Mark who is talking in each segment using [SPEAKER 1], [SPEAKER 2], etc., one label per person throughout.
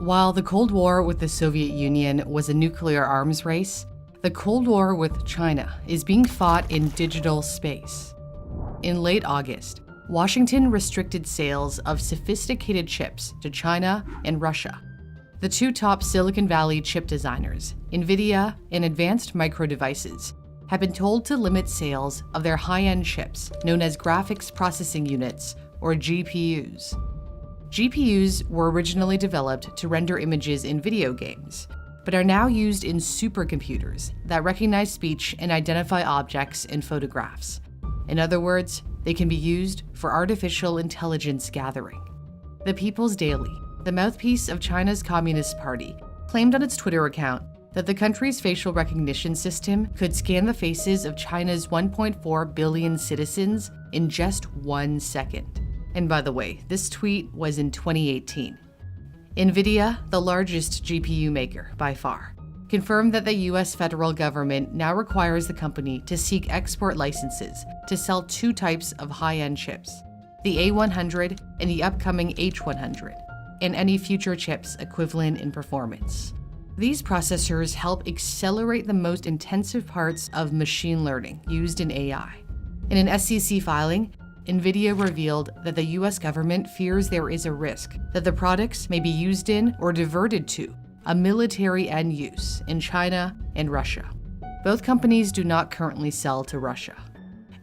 [SPEAKER 1] While the Cold War with the Soviet Union was a nuclear arms race, the Cold War with China is being fought in digital space. In late August, Washington restricted sales of sophisticated chips to China and Russia. The two top Silicon Valley chip designers, NVIDIA and Advanced Micro Devices, have been told to limit sales of their high-end chips known as graphics processing units, or GPUs. GPUs were originally developed to render images in video games, but are now used in supercomputers that recognize speech and identify objects in photographs. In other words, they can be used for artificial intelligence gathering. The People's Daily, the mouthpiece of China's Communist Party, claimed on its Twitter account that the country's facial recognition system could scan the faces of China's 1.4 billion citizens in just 1 second. And by the way, this tweet was in 2018. NVIDIA, the largest GPU maker by far, confirmed that the US federal government now requires the company to seek export licenses to sell two types of high-end chips, the A100 and the upcoming H100, and any future chips equivalent in performance. These processors help accelerate the most intensive parts of machine learning used in AI. In an SEC filing, NVIDIA revealed that the US government fears there is a risk that the products may be used in or diverted to a military end use in China and Russia. Both companies do not currently sell to Russia.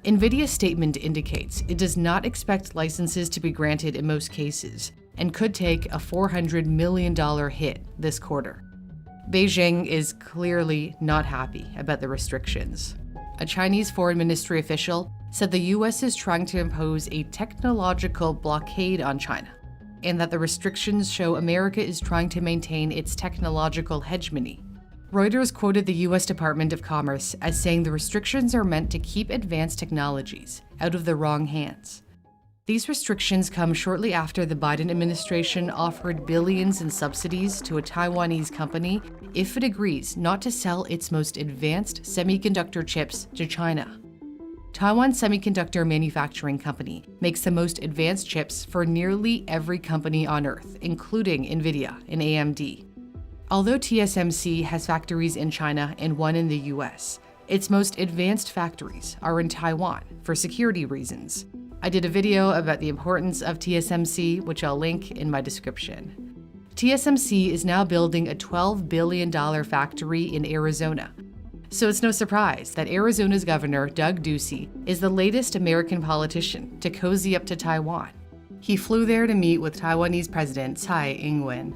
[SPEAKER 1] NVIDIA's statement indicates it does not expect licenses to be granted in most cases and could take a $400 million hit this quarter. Beijing is clearly not happy about the restrictions. A Chinese foreign ministry official said the US is trying to impose a technological blockade on China, and that the restrictions show America is trying to maintain its technological hegemony. Reuters quoted the US Department of Commerce as saying the restrictions are meant to keep advanced technologies out of the wrong hands. These restrictions come shortly after the Biden administration offered billions in subsidies to a Taiwanese company if it agrees not to sell its most advanced semiconductor chips to China. Taiwan Semiconductor Manufacturing Company makes the most advanced chips for nearly every company on Earth, including NVIDIA and AMD. Although TSMC has factories in China and one in the US, its most advanced factories are in Taiwan for security reasons. I did a video about the importance of TSMC, which I'll link in my description. TSMC is now building a $12 billion factory in Arizona. So it's no surprise that Arizona's governor, Doug Ducey, is the latest American politician to cozy up to Taiwan. He flew there to meet with Taiwanese President Tsai Ing-wen.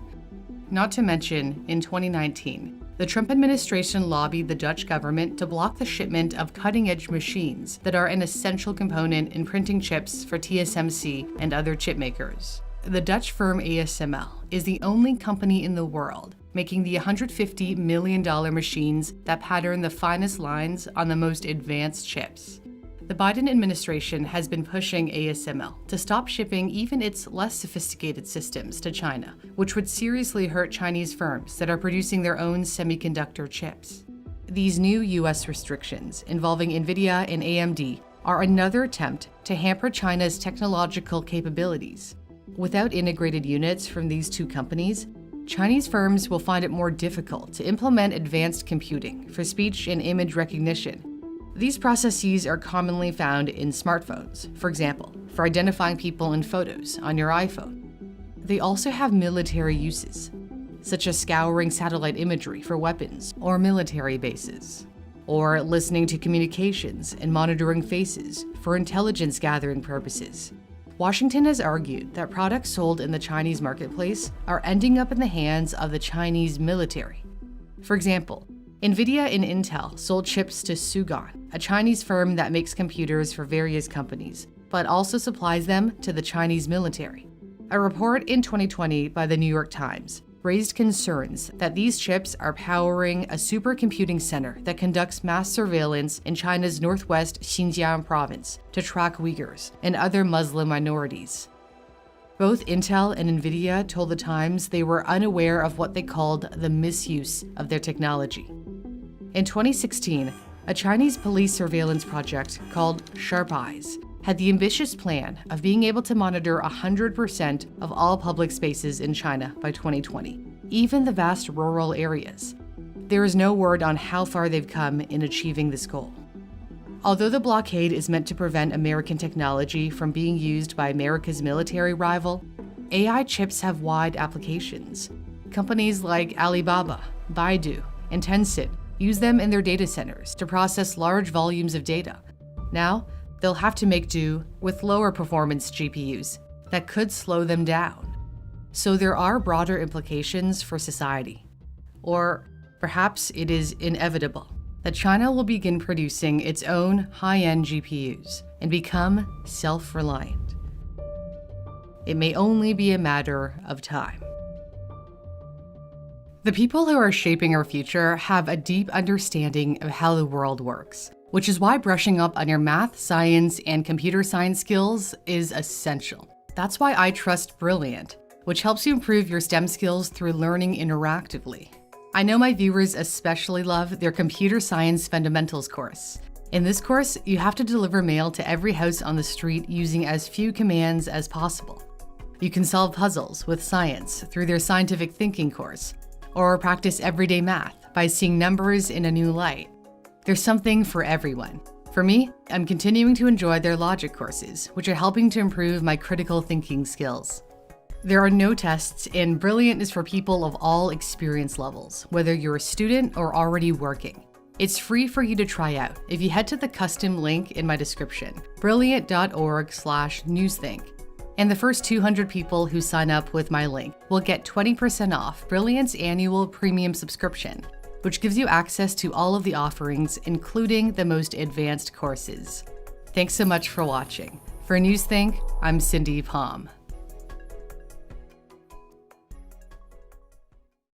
[SPEAKER 1] Not to mention, in 2019, the Trump administration lobbied the Dutch government to block the shipment of cutting-edge machines that are an essential component in printing chips for TSMC and other chip makers. The Dutch firm ASML is the only company in the world making the $150 million machines that pattern the finest lines on the most advanced chips. The Biden administration has been pushing ASML to stop shipping even its less sophisticated systems to China, which would seriously hurt Chinese firms that are producing their own semiconductor chips. These new US restrictions involving NVIDIA and AMD are another attempt to hamper China's technological capabilities. Without integrated units from these two companies, Chinese firms will find it more difficult to implement advanced computing for speech and image recognition. These processes are commonly found in smartphones, for example, for identifying people in photos on your iPhone. They also have military uses, such as scouring satellite imagery for weapons or military bases, or listening to communications and monitoring faces for intelligence gathering purposes. Washington has argued that products sold in the Chinese marketplace are ending up in the hands of the Chinese military. For example, NVIDIA and Intel sold chips to Sugon, a Chinese firm that makes computers for various companies, but also supplies them to the Chinese military. A report in 2020 by the New York Times raised concerns that these chips are powering a supercomputing center that conducts mass surveillance in China's northwest Xinjiang province to track Uyghurs and other Muslim minorities. Both Intel and NVIDIA told the Times they were unaware of what they called the misuse of their technology. In 2016, a Chinese police surveillance project called Sharp Eyes had the ambitious plan of being able to monitor 100% of all public spaces in China by 2020. even the vast rural areas. There is no word on how far they've come in achieving this goal. Although the blockade is meant to prevent American technology from being used by America's military rival, AI chips have wide applications. Companies like Alibaba, Baidu, and Tencent use them in their data centers to process large volumes of data. Now, they'll have to make do with lower performance GPUs that could slow them down. So there are broader implications for society. Or perhaps it is inevitable that China will begin producing its own high-end GPUs and become self-reliant. It may only be a matter of time. The people who are shaping our future have a deep understanding of how the world works, which is why brushing up on your math, science, and computer science skills is essential. That's why I trust Brilliant, which helps you improve your STEM skills through learning interactively. I know my viewers especially love their Computer Science Fundamentals course. In this course, you have to deliver mail to every house on the street using as few commands as possible. You can solve puzzles with science through their scientific thinking course, or practice everyday math by seeing numbers in a new light. There's something for everyone. For me, I'm continuing to enjoy their logic courses, which are helping to improve my critical thinking skills. There are no tests, and Brilliant is for people of all experience levels, whether you're a student or already working. It's free for you to try out if you head to the custom link in my description, brilliant.org/newsthink. And the first 200 people who sign up with my link will get 20% off Brilliant's annual premium subscription, which gives you access to all of the offerings, including the most advanced courses. Thanks so much for watching. For Newsthink, I'm Cindy Palm.